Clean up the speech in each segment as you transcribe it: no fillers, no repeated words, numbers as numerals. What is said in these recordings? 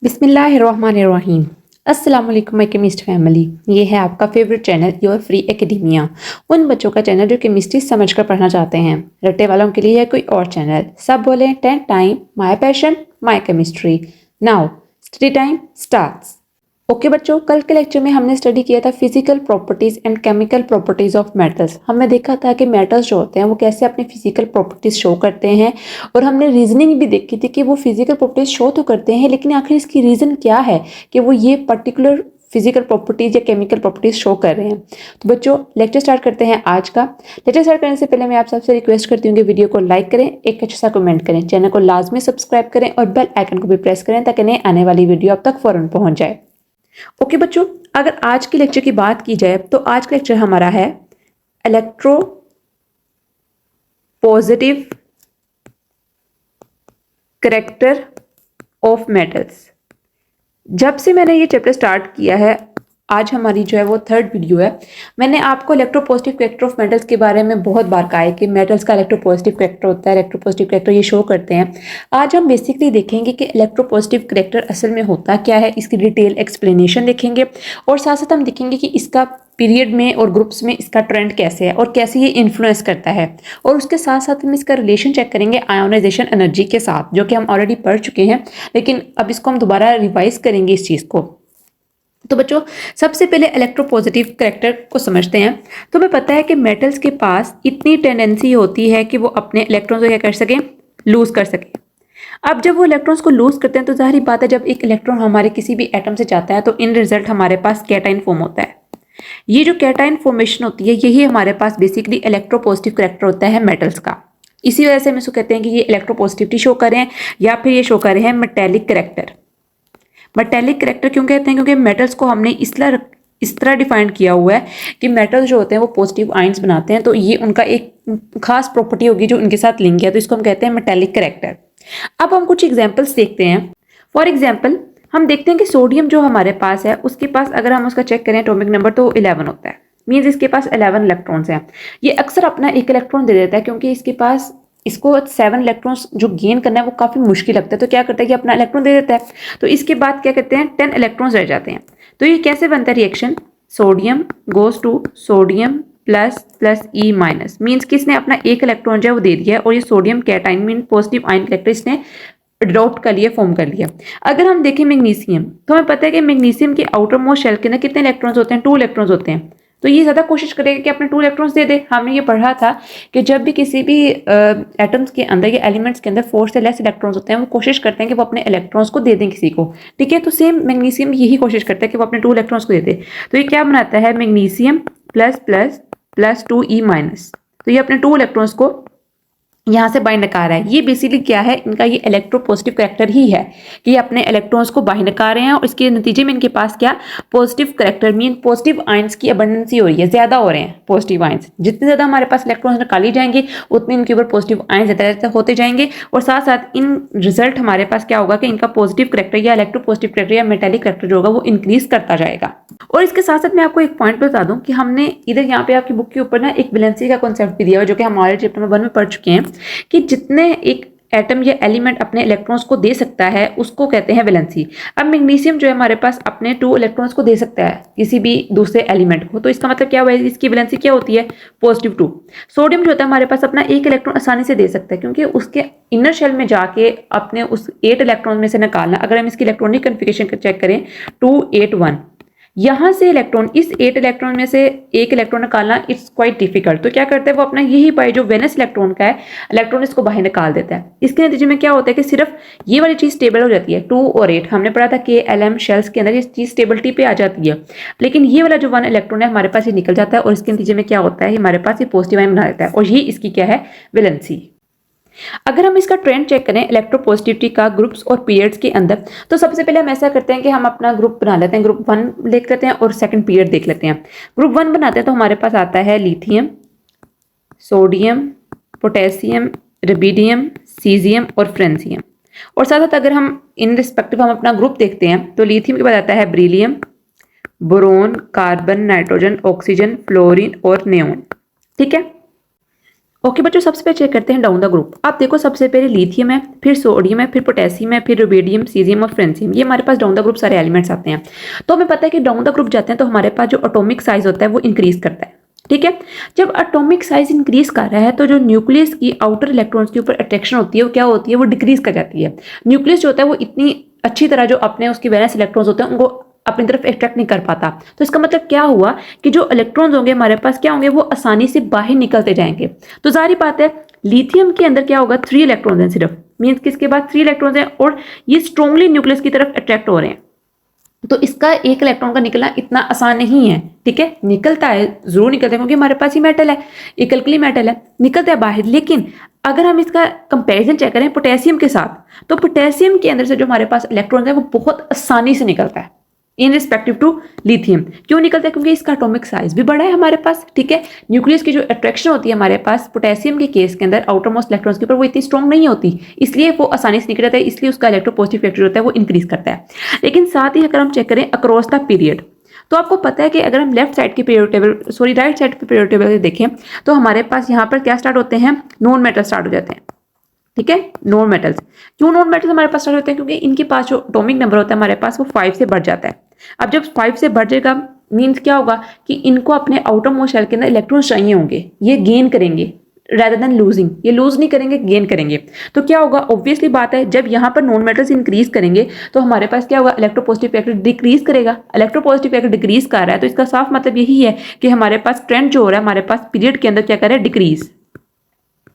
बिस्मिल्लाहिर्रहमानिर्रहीम। अस्सलाम वालेकुम माय केमिस्ट फैमिली। ये है आपका favourite channel your free academia. उन बच्चों का चैनल जो केमिस्ट्री समझकर पढ़ना चाहते हैं। रट्टे वालों के लिए है कोई और चैनल। सब बोले 10 time my passion my chemistry. Now study time starts. Okay बच्चों, कल के लेक्चर में हमने स्टडी किया था physical properties and chemical properties of metals. हमने देखा था कि मेटल्स जो होते हैं वो कैसे अपनी फिजिकल प्रॉपर्टीज शो करते हैं, और हमने रीजनिंग भी देखी थी कि वो फिजिकल प्रॉपर्टीज शो तो करते हैं लेकिन आखिर इसकी रीज़न क्या है कि वो ये पर्टिकुलर फिजिकल प्रॉपर्टीज या केमिकल प्रॉपर्टीज शो कर रहे हैं। तो बच्चों लेक्चर स्टार्ट करते हैं आज का। लेक्चर स्टार्ट करने से पहले मैं आप सबसे रिक्वेस्ट करती हूँ कि वीडियो को लाइक करें, एक अच्छा सा कमेंट करें, चैनल को लाजमी सब्सक्राइब करें और बेल आइकन को भी प्रेस करें ताकि नए आने वाली वीडियो आप तक फौरन पहुंच जाए। ओके बच्चों, अगर आज के लेक्चर की बात की जाए तो आज का लेक्चर हमारा है electro positive character of metals. जब से मैंने ये चैप्टर स्टार्ट किया है, आज हमारी जो है वो थर्ड वीडियो है। मैंने आपको इलेक्ट्रोपॉजिटिव करैक्टर ऑफ मेटल्स के बारे में बहुत बार कहा है कि मेटल्स का इलेक्ट्रोपॉजिटिव करैक्टर होता है, इलेक्ट्रोपॉजिटिव करैक्टर ये शो करते हैं। आज हम बेसिकली देखेंगे कि इलेक्ट्रोपॉजिटिव करैक्टर असल में होता क्या है, इसकी डिटेल एक्सप्लेनेशन देखेंगे और साथ साथ हम देखेंगे कि इसका पीरियड में और ग्रुप्स में इसका ट्रेंड कैसे है और कैसे ये इन्फ्लुएंस करता है, और उसके साथ साथ हम इसका रिलेशन चेक करेंगे आयोनाइजेशन एनर्जी के साथ, जो कि हम ऑलरेडी पढ़ चुके हैं लेकिन अब इसको हम दोबारा रिवाइज करेंगे इस चीज़ को। तो बच्चों सबसे पहले इलेक्ट्रोपॉजिटिव करैक्टर को समझते हैं। तो हमें पता है कि मेटल्स के पास इतनी टेंडेंसी होती है कि वो अपने इलेक्ट्रॉन्स को क्या कर सकें, लूज कर सकें। अब जब वो इलेक्ट्रॉन्स को लूज करते हैं तो जाहिर बात है जब एक इलेक्ट्रॉन हमारे किसी भी एटम से जाता है तो इन रिजल्ट हमारे पास कैटाइन फॉर्म होता है। ये जो कैटाइन फॉर्मेशन होती है यही हमारे पास बेसिकली इलेक्ट्रोपॉजिटिव करैक्टर होता है मेटल्स का। इसी वजह से हम इसको कहते हैं कि ये इलेक्ट्रोपॉजिटिविटी शो कर रहे हैं या फिर ये शो कर रहे हैं मेटेलिक करैक्टर। मेटेलिक करैक्टर क्यों कहते हैं, क्योंकि मेटल्स को हमने इस तरह डिफाइन किया हुआ है कि मेटल्स जो होते हैं वो पॉजिटिव आयंस बनाते हैं, तो ये उनका एक खास प्रॉपर्टी होगी जो उनके साथ लिंक है, तो इसको हम कहते हैं मेटेलिक करैक्टर। अब हम कुछ एग्जांपल्स देखते हैं। फॉर एग्जांपल हम देखते हैं कि सोडियम जो हमारे पास है उसके पास अगर हम उसका चेक करें एटॉमिक नंबर तो 11 होता है। मीन्स इसके पास 11 इलेक्ट्रॉन्स हैं। ये अक्सर अपना एक इलेक्ट्रॉन दे देता है क्योंकि इसके पास इसको 7 इलेक्ट्रॉन्स जो गेन करना है वो काफ़ी मुश्किल लगता है, तो क्या करता है कि अपना इलेक्ट्रॉन दे देता है। तो इसके बाद क्या करते हैं 10 इलेक्ट्रॉन्स रह जाते हैं। तो ये कैसे बनता है reaction, sodium goes to sodium plus plus E minus. Means कि इसने अपना एक इलेक्ट्रॉन जो है वो दे दिया है और ये sodium cation mean positive ion collector इसने अडॉप्ट कर लिया, फॉर्म कर लिया। अगर हम देखें मैग्नीशियम तो हमें पता है कि मैग्नीशियम के आउटर मोस्ट शेल के अंदर कितने इलेक्ट्रॉन्स होते हैं, 2 इलेक्ट्रॉन्स होते हैं। तो ये ज़्यादा कोशिश करेगा कि अपने 2 इलेक्ट्रॉन्स दे दे। हमने ये पढ़ा था कि जब भी किसी भी एटम्स के अंदर या एलिमेंट्स के अंदर 4 से लेस इलेक्ट्रॉन्स होते हैं वो कोशिश करते हैं कि वो अपने इलेक्ट्रॉन्स को दे दें किसी को। ठीक है, तो सेम मैग्नीशियम यही कोशिश करता है कि वो अपने 2 इलेक्ट्रॉन्स को दे दे। तो ये क्या बनाता है, magnesium plus plus plus 2 E minus. तो ये अपने 2 इलेक्ट्रॉन्स को यहाँ से बाइंड कर रहा है। ये बेसिकली क्या है, इनका ये इलेक्ट्रोपॉजिटिव करैक्टर ही है कि ये अपने इलेक्ट्रॉन्स को बाइंड कर रहे हैं और इसके नतीजे में इनके पास क्या positive character mean positive ions की अबंडेंसी हो रही है, ज्यादा हो रहे हैं पॉजिटिव आयंस। जितने ज्यादा हमारे पास इलेक्ट्रॉन्स निकाले जाएंगे उतने इनके ऊपर पॉजिटिव आयंस ज्यादा होते जाएंगे और साथ साथ इन रिजल्ट हमारे पास क्या होगा कि इनका पॉजिटिव करैक्टर या इलेक्ट्रोपॉजिटिव करैक्टर या मेटेलिक करैक्टर जो होगा वो इंक्रीज करता जाएगा। और इसके साथ साथ मैं आपको एक पॉइंट बता दूं कि हमने इधर यहाँ पे आपकी बुक के ऊपर ना एक वैलेंसी का कॉन्सेप्ट भी दिया हुआ जो कि हमारे चैप्टर नंबर 1 में पढ़ चुके हैं कि जितने एक एटम या एलिमेंट अपने इलेक्ट्रॉन्स को दे सकता है उसको कहते हैं वैलेंसी। अब मैग्नीशियम जो है हमारे पास अपने 2 इलेक्ट्रॉन्स को दे सकता है किसी भी दूसरे एलिमेंट को, तो इसका मतलब क्या हुआ, इसकी वैलेंसी क्या होती है पॉजिटिव 2। सोडियम जो होता है हमारे पास अपना एक इलेक्ट्रॉन आसानी से दे सकता है क्योंकि उसके इनर शेल में जाके अपने उस 8 इलेक्ट्रॉन में से निकालना, अगर हम इसकी इलेक्ट्रॉनिक कन्फिगरेशन चेक करें 2 8 1, यहां से इलेक्ट्रॉन इस 8 इलेक्ट्रॉन में से एक इलेक्ट्रॉन निकालना इट्स क्वाइट डिफिकल्ट। तो क्या करता है वो अपना यही पाई जो वेलेंस इलेक्ट्रॉन का है इलेक्ट्रॉन इसको बाहर निकाल देता है। इसके नतीजे में क्या होता है कि सिर्फ ये वाली चीज स्टेबल हो जाती है 2 और 8। हमने पढ़ा था कि LM शेल्स के अंदर ये चीज स्टेबिलिटी पे आ जाती है, लेकिन ये वाला जो 1 इलेक्ट्रॉन है हमारे पास ये निकल जाता है और इसके नतीजे में क्या होता है हमारे पास ये पॉजिटिव आयन बना देता है और ये इसकी क्या है वैलेंसी। अगर हम इसका ट्रेंड चेक करें इलेक्ट्रोपॉजिटिविटी का ग्रुप्स और पीरियड्स के अंदर, तो सबसे पहले हम ऐसा करते हैं कि हम अपना ग्रुप बना लेते हैं, ग्रुप 1 देख लेते हैं और सेकंड पीरियड देख लेते हैं। ग्रुप 1 बनाते हैं तो हमारे पास आता है lithium, sodium, potassium, rubidium, caesium और फ्रेंसियम। और साथ साथ अगर हम इन रिस्पेक्टिव हम अपना ग्रुप देखते हैं तो लिथियम के बाद आता है beryllium, boron, carbon, nitrogen, oxygen, fluorine और नियोन। ठीक है, ओके बच्चों, सबसे पहले चेक करते हैं डाउन द ग्रुप। आप देखो सबसे पहले लिथियम है, फिर सोडियम है, फिर पोटेशियम है, फिर रुबिडियम, सीजियम और फ्रेंसियम, ये हमारे पास डाउन द ग्रुप सारे एलिमेंट्स आते हैं। तो हमें पता है कि डाउन द ग्रुप जाते हैं तो हमारे पास जो एटॉमिक साइज होता है वो इंक्रीज करता है। ठीक है, जब एटॉमिक साइज इंक्रीज कर रहा है तो जो न्यूक्लियस की आउटर इलेक्ट्रॉन्स के ऊपर अट्रैक्शन होती है वो क्या होती है, वो डिक्रीज कर जाती है। न्यूक्लियस जो होता है वो इतनी अच्छी तरह जो अपने उसकी वैलेंस इलेक्ट्रॉन्स होते हैं उनको अपनी तरफ अट्रैक्ट नहीं कर पाता। तो इसका मतलब क्या हुआ कि जो इलेक्ट्रॉन्स होंगे हमारे पास क्या होंगे, वो आसानी से बाहर निकलते जाएंगे। तो जाहिर बात है लिथियम के अंदर क्या होगा, 3 इलेक्ट्रॉन्स हैं सिर्फ, मींस किसके बाद 3 इलेक्ट्रॉन्स हैं और ये स्ट्रांगली न्यूक्लियस की तरफ अट्रैक्ट हो रहे हैं। तो इसका एक इलेक्ट्रॉन का निकलना इतना आसान नहीं है। ठीक है, निकलता है, जरूर निकलता है क्योंकि हमारे पास ही मेटल है, एक अल्कली मेटल है, निकलता है बाहर। लेकिन अगर हम इसका कंपैरिजन चेक करें पोटेशियम के साथ, तो पोटेशियम के अंदर से जो हमारे पास इलेक्ट्रॉन है वो बहुत आसानी से निकलता है इन रिस्पेक्टिव टू लिथियम। क्यों निकलता है, क्योंकि इसका एटॉमिक साइज भी बड़ा है हमारे पास। ठीक है, न्यूक्लियस की जो अट्रैक्शन होती है हमारे पास पोटेशियम के केस के अंदर आउटर मोस्ट इलेक्ट्रॉन्स के ऊपर वो इतनी स्ट्रॉन्ग नहीं होती, इसलिए वो आसानी से निकल जाता है, इसलिए उसका इलेक्ट्रोपॉजिटिव फैक्टर होता है वो इंक्रीज करता है। लेकिन साथ ही अगर हम चेक करें अक्रॉस द पीरियड, तो आपको पता है कि अगर हम लेफ्ट साइड के पीरियड टेबल राइट साइड के पीरियड टेबल देखें तो हमारे पास यहाँ पर क्या स्टार्ट होते हैं, नॉन मेटल स्टार्ट हो जाते हैं। ठीक है, नॉन मेटल्स। क्यों नॉन मेटल्स हमारे पास स्टार्ट होते हैं, क्योंकि इनके पास जो एटॉमिक नंबर होता है हमारे पास वो 5 से बढ़ जाता है। अब जब 5 से बढ़ जाएगा मीन्स क्या होगा कि इनको अपने आउटर मोस्ट शेल के अंदर इलेक्ट्रॉन्स चाहिए होंगे, ये गेन करेंगे rather than लूजिंग, ये लूज नहीं करेंगे, गेन करेंगे। तो क्या होगा, ऑब्वियसली बात है जब यहाँ पर नॉन मेटल्स इंक्रीज करेंगे तो हमारे पास क्या होगा, इलेक्ट्रोपॉजिटिव फैक्टर डिक्रीज करेगा। इलेक्ट्रोपॉजिटिव फैक्टर डिक्रीज कर रहा है तो इसका साफ मतलब यही है कि हमारे पास ट्रेंड जो हो रहा है हमारे पास पीरियड के अंदर क्या कर रहा है, decrease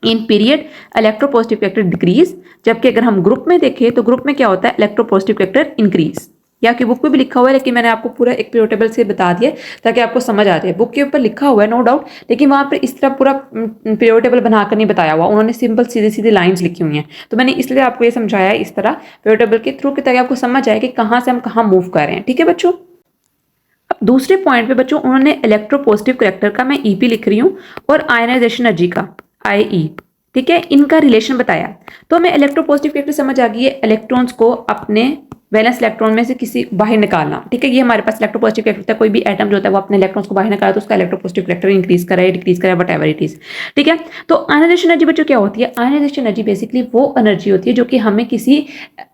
in period electropositive factor decrease. जबकि अगर हम ग्रुप में देखें तो ग्रुप में क्या होता है, इलेक्ट्रोपॉजिटिव फैक्टर इंक्रीज। या कि बुक में भी लिखा हुआ है लेकिन मैंने आपको पूरा एक पीरियड टेबल से बता दिया ताकि आपको समझ आ जाए। बुक के ऊपर लिखा हुआ है नो डाउट, लेकिन वहां पर इस तरह पूरा पीरियड टेबल बनाकर नहीं बताया हुआ, उन्होंने सिंपल सीधी सीधी लाइंस लिखी हुई हैं। तो मैंने इसलिए आपको ये समझाया है इस तरह पीरियड टेबल के थ्रू, ताकि आपको समझ आए कि कहाँ से हम कहाँ मूव कर रहे हैं। ठीक है बच्चों, अब दूसरे पॉइंट पे बच्चों उन्होंने इलेक्ट्रोपॉजिटिव करैक्टर का, मैं ईपी लिख रही हूँ, और आयनाइजेशन एनर्जी का आईई, ठीक है, इनका रिलेशन बताया। तो हमें इलेक्ट्रोपॉजिटिव करैक्टर समझ आ गई है, इलेक्ट्रॉन्स को अपने वैलेंस इलेक्ट्रॉन में से किसी बाहर निकालना। ठीक है, ये हमारे पास इलेक्ट्रोपॉजिटिव करैक्टर होता है। कोई भी एटम जो होता है वो अपने इलेक्ट्रॉन्स को बाहर निकाला तो उसका इलेक्ट्रोपॉजिटिव करैक्टर इंक्रीज करे, डिक्रीज करे, व्हाटएवर इट इज। ठीक है, तो आयनाइजेशन एनर्जी बच्चों क्या होती है, आयनाइजेशन एनर्जी बेसिकली वो एनर्जी होती है जो कि हमें किसी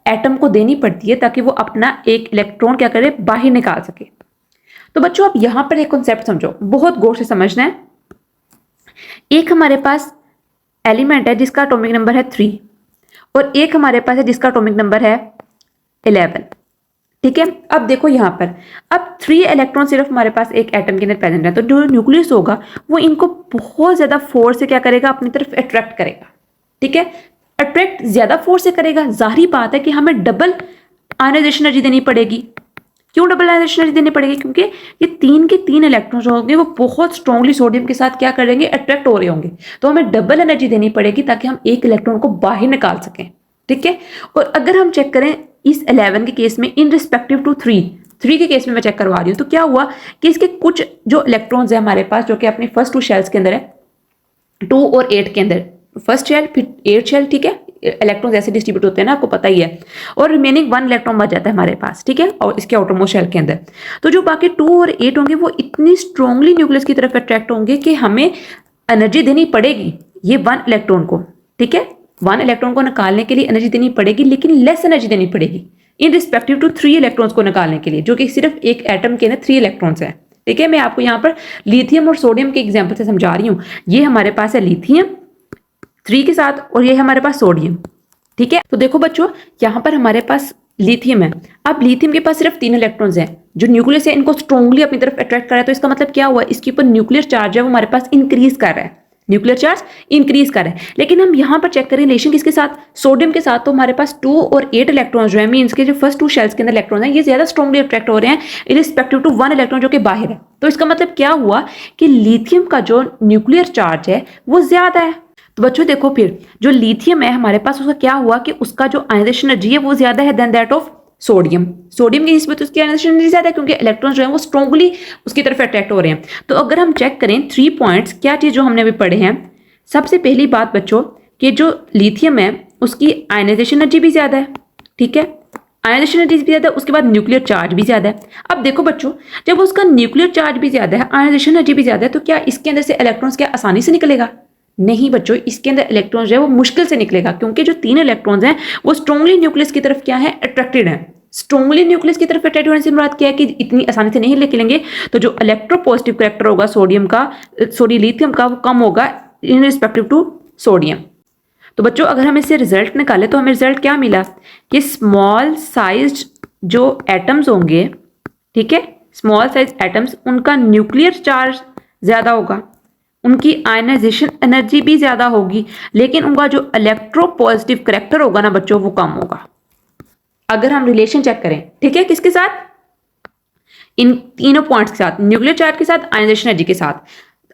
एटम को देनी पड़ती है ताकि वो अपना एक इलेक्ट्रॉन क्या करे, बाहर निकाल सके। तो बच्चों आप यहां पर एक कॉन्सेप्ट समझो, बहुत गौर से समझना है। एक हमारे पास एलिमेंट है जिसका एटॉमिक नंबर है 3 और एक हमारे पास है जिसका एटॉमिक नंबर है 11। ठीक है, अब देखो यहां पर अब 3 इलेक्ट्रॉन सिर्फ हमारे पास एक एटम के अंदर प्रेजेंट है, तो जो न्यूक्लियस होगा वो इनको बहुत ज्यादा फोर्स से क्या करेगा, अपनी तरफ अट्रैक्ट करेगा। ठीक है, अट्रैक्ट ज्यादा फोर्स से करेगा, जाहिर बात है कि हमें डबल आयनाइजेशन एनर्जी देनी पड़ेगी। क्यों डबल आयनाइजेशन एनर्जी देनी पड़ेगी, क्योंकि ये 3 के 3 इलेक्ट्रॉन्स होंगे वो बहुत स्ट्रांगली सोडियम के साथ क्या करेंगे, अट्रैक्ट हो रहे होंगे। तो हमें डबल एनर्जी देनी पड़ेगी ताकि हम एक इलेक्ट्रॉन को बाहर निकाल सकें। ठीक है, और अगर हम चेक करें इस 11 के केस में इन रिस्पेक्टिव टू 3 के केस में मैं चेक करवा रही हूँ, तो क्या हुआ कि इसके कुछ जो इलेक्ट्रॉन्स है हमारे पास जो कि अपने फर्स्ट 2 शेल्स के अंदर है, 2 और 8 के अंदर, फर्स्ट शेल फिर 8 शेल। ठीक है, इलेक्ट्रॉन्स ऐसे डिस्ट्रीब्यूट होते हैं ना, आपको पता ही है, और रिमेनिंग 1 इलेक्ट्रॉन बच जाता है हमारे पास। ठीक है, और इसके आउटरमोस्ट शेल के अंदर तो जो बाकी 2 और 8 होंगे वो इतनी स्ट्रांगली न्यूक्लियस की तरफ अट्रैक्ट होंगे कि हमें एनर्जी देनी पड़ेगी ये 1 इलेक्ट्रॉन को। ठीक है, 1 इलेक्ट्रॉन को निकालने के लिए एनर्जी देनी पड़ेगी, लेकिन लेस एनर्जी देनी पड़ेगी इन रिस्पेक्टिव टू 3 इलेक्ट्रॉन्स को निकालने के लिए, जो कि सिर्फ एक एटम के अंदर 3 इलेक्ट्रॉन्स हैं। ठीक है, मैं आपको यहाँ पर लिथियम और सोडियम के एग्जाम्पल से समझा रही हूँ। ये हमारे पास है लिथियम 3 के साथ और ये हमारे पास सोडियम। ठीक है, तो देखो बच्चों यहाँ पर हमारे पास लिथियम है। अब लिथियम के पास सिर्फ 3 इलेक्ट्रॉन्स हैं, जो न्यूक्लियस है इनको स्ट्रांगली अपनी तरफ अट्रैक्ट कर रहा है। तो इसका मतलब क्या हुआ, इसके ऊपर न्यूक्लियर चार्ज है वो हमारे पास इंक्रीज कर रहा है, न्यूक्लियर चार्ज इंक्रीज कर रहा है। लेकिन हम यहाँ पर चेक करें रिलेशन किसके साथ, सोडियम के साथ, तो हमारे पास 2 और 8 इलेक्ट्रॉन जो है, मींस के जो फर्स्ट 2 शेल्स के अंदर इलेक्ट्रॉन है ये ज्यादा स्ट्रांगली अट्रैक्ट हो रहे हैं इरिस्पेक्टिव टू 1 इलेक्ट्रॉन जो कि बाहर है। तो इसका मतलब क्या हुआ कि लिथियम का जो न्यूक्लियर चार्ज है वो ज्यादा है। तो बच्चों देखो फिर जो लिथियम है हमारे पास, उसका क्या हुआ कि उसका जो आयनाइजेशन एनर्जी है वो ज्यादा है than that of sodium. Sodium की निस्बत उसकी आयनाइजेशन एनर्जी ज्यादा है क्योंकि इलेक्ट्रॉन्स जो है वो स्ट्रांगली उसकी तरफ अट्रैक्ट हो रहे हैं। तो अगर हम चेक करें 3 पॉइंट्स, क्या चीज जो हमने अभी पढ़े हैं, सबसे पहली बात बच्चों कि जो लिथियम है उसकी आयनाइजेशन एनर्जी भी ज्यादा है। ठीक है, आयनाइजेशन एनर्जी भी ज्यादा है, उसके बाद न्यूक्लियर चार्ज भी ज्यादा है। अब देखो बच्चों जब उसका न्यूक्लियर चार्ज भी ज्यादा है, आयनाइजेशन एनर्जी भी ज्यादा है, तो क्या इसके अंदर से इलेक्ट्रॉन्स क्या आसानी से निकलेगा, नहीं बच्चों, इसके अंदर इलेक्ट्रॉन जो है वो मुश्किल से निकलेगा, क्योंकि जो 3 इलेक्ट्रॉन्स हैं वो स्ट्रांगली न्यूक्लियस की तरफ क्या है, अट्रैक्टेड है। स्ट्रांगली न्यूक्लियस की तरफ अट्रैक्टेड होने से मुराद क्या है कि इतनी आसानी से नहीं निकलेंगे। तो जो इलेक्ट्रोपॉजिटिव करैक्टर होगा लिथियम का वो कम होगा इन रिस्पेक्टिव टू सोडियम। तो बच्चों अगर हम इससे रिजल्ट निकालें तो हमें रिजल्ट क्या मिला कि स्मॉल साइज जो एटम्स होंगे, ठीक है, स्मॉल साइज एटम्स, उनका न्यूक्लियर चार्ज ज्यादा होगा, उनकी आयनाइजेशन एनर्जी भी ज्यादा होगी, लेकिन उनका जो इलेक्ट्रोपॉजिटिव करैक्टर होगा ना बच्चों वो कम होगा। अगर हम रिलेशन चेक करें, ठीक है, किसके साथ, इन तीनों पॉइंट्स के साथ, न्यूक्लियर चार्ज के साथ, आयनाइजेशन एनर्जी के साथ।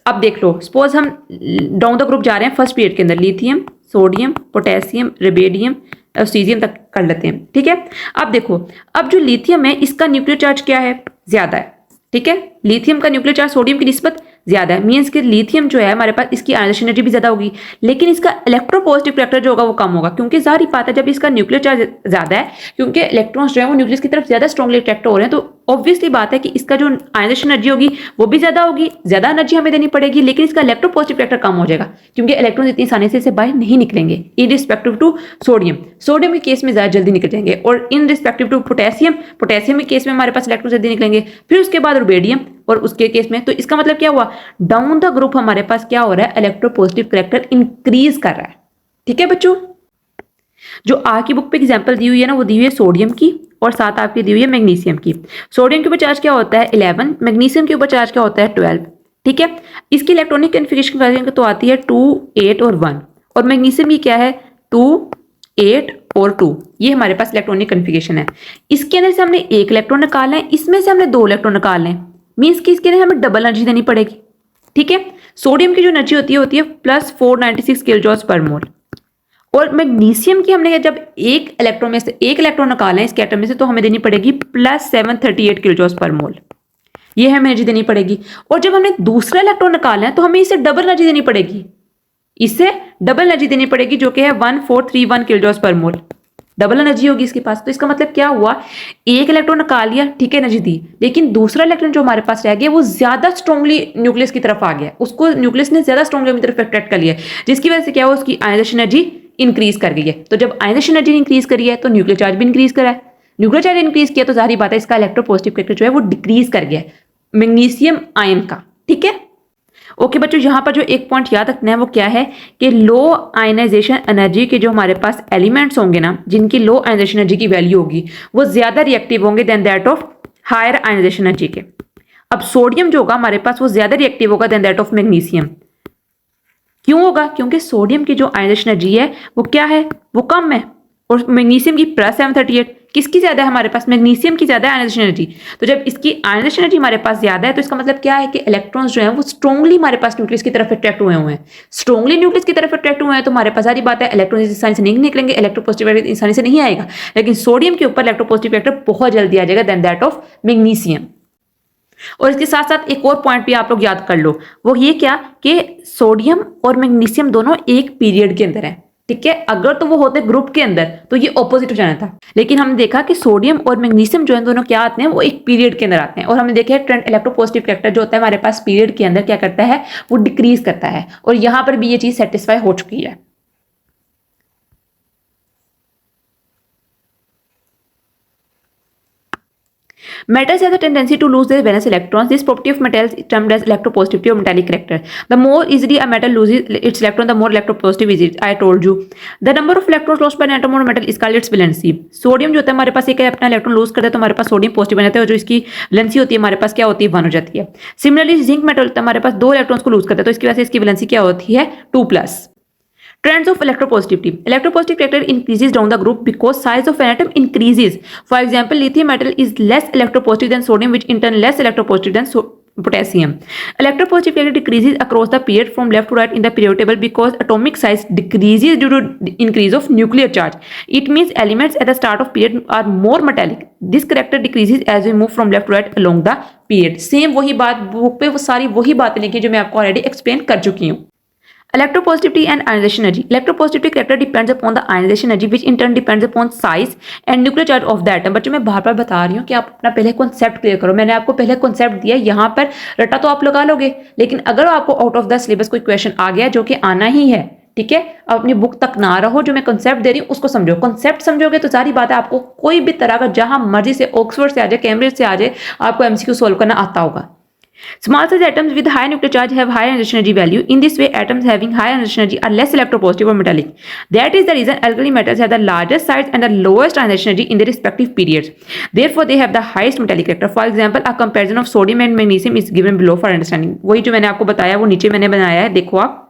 अब देख लो, सपोज हम डाउन द ग्रुप जा रहे हैं फर्स्ट पीरियड के अंदर, लिथियम, सोडियम, पोटेशियम, रुबिडियम और सीजियम तक कर लेते हैं, ठीक है। अब देखो, अब जो लिथियम है इसका न्यूक्लियर चार्ज क्या है, ज्यादा है, ठीक है, लिथियम का न्यूक्लियर चार्ज सोडियम की निस्बत ज्यादा है, मींस कि लिथियम जो है हमारे पास इसकी आयनाइजेशन एनर्जी भी ज्यादा होगी, लेकिन इसका इलेक्ट्रोपॉजिटिव करैक्टर जो होगा वो कम होगा, क्योंकि जाहिर बात है जब इसका न्यूक्लियर चार्ज ज्यादा है, क्योंकि इलेक्ट्रॉन्स जो है वो न्यूक्लियस की तरफ ज्यादा स्ट्रांगली अट्रैक्ट हो रहे हैं, तो ऑब्वियसली बात है कि इसका जो आयनाइजेशन एनर्जी होगी वो भी ज्यादा होगी, ज्यादा एनर्जी हमें देनी पड़ेगी, लेकिन इसका इलेक्ट्रोपॉजिटिव करैक्टर कम हो जाएगा, क्योंकि इलेक्ट्रॉन इतनी आसानी से इसे बाहर नहीं निकलेंगे in respective to sodium. Sodium के केस में ज्यादा जल्दी निकल जाएंगे, और इन रिस्पेक्टिव टू पोटेशियम के केस में हमारे पास इलेक्ट्रॉन जल्दी निकलेंगे, फिर उसके बाद रुबिडियम और उसके केस में। तो इसका मतलब क्या हुआ, डाउन द ग्रुप हमारे पास क्या हो रहा है, इलेक्ट्रोपॉजिटिव करैक्टर इंक्रीज कर रहा है, ठीक है बच्चों। जो आ की बुक पे एग्जांपल दी हुई है ना, वो दी हुई है सोडियम की, और साथ आपकी दी हुई है मैग्नीशियम की। सोडियम के ऊपर चार्ज क्या होता है 11, मैग्नीशियम के ऊपर चार्ज क्या होता है 12, ठीक है। इसकी इलेक्ट्रॉनिक कॉन्फ़िगरेशन तो आती है 2, 8 और 1, और मैग्नीशियम की क्या है 2, 8 और 2, ये हमारे पास इलेक्ट्रॉनिक कॉन्फ़िगरेशन है। इसके अंदर से हमने एक इलेक्ट्रॉन निकालना है, इसमें से हमने 2 इलेक्ट्रॉन निकालने हैं, मीन्स कि इसके लिए हमें डबल एनर्जी देनी पड़ेगी, ठीक है। सोडियम की जो एनर्जी होती है +496 किलो जॉल्स पर मोल, और मैग्नीशियम की हमने जब एक इलेक्ट्रॉन में से एक इलेक्ट्रॉन निकालना है इसके एटम में से, तो हमें देनी पड़ेगी +738 किलो जॉल्स पर मोल, ये हमें एनर्जी देनी पड़ेगी। और जब हमने दूसरा इलेक्ट्रॉन निकालना है तो हमें इसे डबल एनर्जी देनी पड़ेगी, इससे डबल एनर्जी देनी पड़ेगी, जो कि है 1431 किलो जॉल्स पर मोल, डबल एनर्जी होगी इसके पास। तो इसका मतलब क्या हुआ, एक इलेक्ट्रॉन निकाल लिया, ठीक है, एनर्जी दी, लेकिन दूसरा इलेक्ट्रॉन जो हमारे पास रह गया वो ज्यादा स्ट्रांगली न्यूक्लियस की तरफ आ गया, उसको न्यूक्लियस ने ज्यादा स्ट्रांगली अपनी तरफ अट्रैक्ट कर लिया, जिसकी वजह से क्या हुआ, उसकी आयनाइजेशन एनर्जी इंक्रीज कर गई है। तो जब आयनाइजेशन एनर्जी इंक्रीज करी है तो न्यूक्लियर चार्ज भी इंक्रीज करा है, न्यूक्लियर चार्ज इंक्रीज किया तो जाहिर बात है इसका इलेक्ट्रोपॉजिटिव करैक्टर जो है वो डिक्रीज कर गया है मैग्नीशियम आयन का, ठीक है। ओके बच्चों, यहां पर जो एक पॉइंट याद रखना है वो क्या है कि लो आयनाइजेशन एनर्जी के जो हमारे पास एलिमेंट्स होंगे ना, जिनकी लो आयनाइजेशन एनर्जी की वैल्यू होगी वो ज्यादा रिएक्टिव होंगे than that of higher ionization energy के। अब सोडियम जो होगा हमारे पास वो ज्यादा रिएक्टिव होगा देन दैट ऑफ मैग्नीशियम। क्यों होगा, क्योंकि सोडियम की जो आयनाइजेशन एनर्जी है वो क्या है, वो कम है, और मैग्नीशियम की +738, किसकी ज्यादा है हमारे पास, मैग्नीशियम की ज्यादा है आयनाइजेशन एनर्जी। तो जब इसकी आयनाइजेशन एनर्जी हमारे पास ज्यादा है तो इसका मतलब क्या है कि इलेक्ट्रॉन्स जो हैं वो स्ट्रांगली हमारे पास न्यूक्लियस की तरफ अट्रैक्ट हुए हैं, स्ट्रांगली न्यूक्लियस की तरफ अट्रैक्ट हुए हैं, तो हमारे पास सारी बात है इलेक्ट्रॉन आसानी से नहीं निकलेंगे, इलेक्ट्रोपॉजिटिव आसानी से नहीं आएगा, लेकिन सोडियम के ऊपर इलेक्ट्रोपॉजिटिव वेक्टर बहुत जल्दी आ जाएगा देन दैट ऑफ मैग्नीशियम। और इसके साथ साथ एक और पॉइंट भी आप लोग याद कर लो, वो ये क्या कि सोडियम और मैग्नीशियम दोनों एक पीरियड के अंदर है, ठीक है। अगर तो वो होते ग्रुप के अंदर तो ये ऑपोजिट हो जाना था, लेकिन हमने देखा कि सोडियम और मैग्नीशियम जो है दोनों क्या आते हैं, वो एक पीरियड के अंदर आते हैं, और हमने देखा है ट्रेंड इलेक्ट्रोपॉजिटिव करैक्टर जो होता है हमारे पास पीरियड के अंदर क्या करता है, वो डिक्रीज करता है, और यहां पर भी ये चीज सेटिस्फाई हो चुकी है। Metals have the tendency to lose their valence electrons. This property of metals is termed as electropositivity or metallic character. The more easily a metal loses its electron, the more electropositive is it. I told you. The number of electrons lost by an atom or metal is called its valency. Sodium जो होता है हमारे पास एक अपना electron lose करता है तो हमारे पास सोडियम पॉजिटिव बन जाता है, और जो इसकी वैलेंसी होती है हमारे पास क्या होती है 1 हो जाती है। सिमिलरली जिंक मेटल होता है हमारे पास 2 इलेक्ट्रॉन्स को लूज करता है, तो इसकी वजह से इसकी वैलेंसी क्या होती है 2+। Trends of electropositivity. Electropositive character increases down the group because size of an atom increases. For example, lithium metal is less electropositive than sodium, which in turn less electropositive than potassium. Electropositive character decreases across the period from left to right in the periodic table because atomic size decreases due to increase of nuclear charge. It means elements at the start of period are more metallic. This character decreases as we move from left to right along the period. Same वही बात book पे वो सारी वही बातें लिखी जो मैं आपको ऑलरेडी एक्सप्लेन कर चुकी हूँ। Electropositivity and ionization energy. Electropositivity character depends upon the ionization energy, which in turn depends upon size and nuclear charge of the atom. बच्चों मैं बार बार बता रही हूँ कि आप अपना पहले कॉन्सेप्ट क्लियर करो। मैंने आपको पहले कॉन्सेप्ट दिया, यहाँ पर रट्टा तो आप लगा लोगे, लेकिन अगर आपको आउट ऑफ द सिलेबस कोई क्वेश्चन आ गया जो कि आना ही है, ठीक है, आप अपनी बुक तक ना रहो, जो मैं कॉन्सेप्ट दे रही हूँ उसको समझो। कॉन्सेप्ट समझोगे तो सारी बात है, आपको कोई भी तरह का जहां मर्जी से, ऑक्सफोर्ड से आ जाए, कैम्ब्रिज से आ जाए, आपको एमसीक्यू सोल्व करना आता होगा। Small size atoms with high nuclear charge have higher ionization energy value. In this way, atoms having high ionization energy are less electropositive or metallic. That is the reason alkali metals have the largest size and the lowest ionization energy in their respective periods. Therefore, they have the highest metallic character. For example, a comparison of sodium and magnesium is given below for understanding. वही जो मैंने आपको बताया वो नीचे मैंने बनाया है, देखो आप।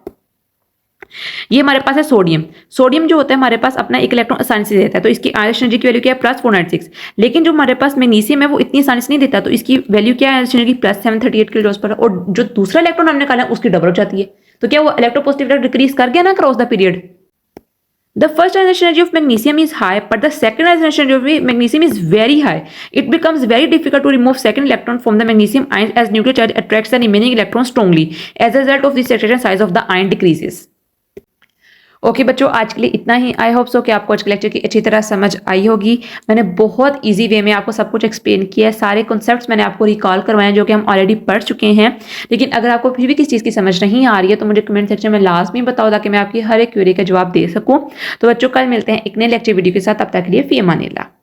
ये हमारे पास है सोडियम। सोडियम जो होता है हमारे पास अपना एक इलेक्ट्रॉन आसानी से देता है, तो इसकी आयनिक एनर्जी की वैल्यू क्या है, +496। लेकिन जो हमारे पास मैग्नीशियम है वो इतनी आसानी से नहीं देता, तो इसकी वैल्यू क्या है, आयनिक एनर्जी +738 किलो पर, और जो दूसरा इलेक्ट्रॉन हमने निकाला है उसकी डबल हो जाती है। तो क्या वो इलेक्ट्रोपोजिटिविटी डिक्रीज कर गया ना cross the period. The first ionization energy of magnesium is high, but the second ionization energy of magnesium is very high. It becomes very difficult to remove second electron from the magnesium ion as nuclear charge attracts the remaining electron strongly. As a result of this attraction, size of the ion decreases. Okay बच्चों, आज के लिए इतना ही। I hope so कि आपको आज के lecture की अच्छी तरह समझ आई होगी। मैंने बहुत इजी वे में आपको सब कुछ एक्सप्लेन किया है, सारे कॉन्सेप्ट्स मैंने आपको रिकॉल करवाए हैं जो कि हम ऑलरेडी पढ़ चुके हैं। लेकिन अगर आपको फिर भी किसी चीज़ की समझ नहीं आ रही है तो मुझे कमेंट सेक्शन में लाजमी बताओ, ताकि मैं आपकी हर एक क्वेरी का जवाब दे सकूँ। तो बच्चों, कल मिलते हैं एक नए लेक्चर वीडियो के साथ, तब तक के लिए फी अमानिल्लाह।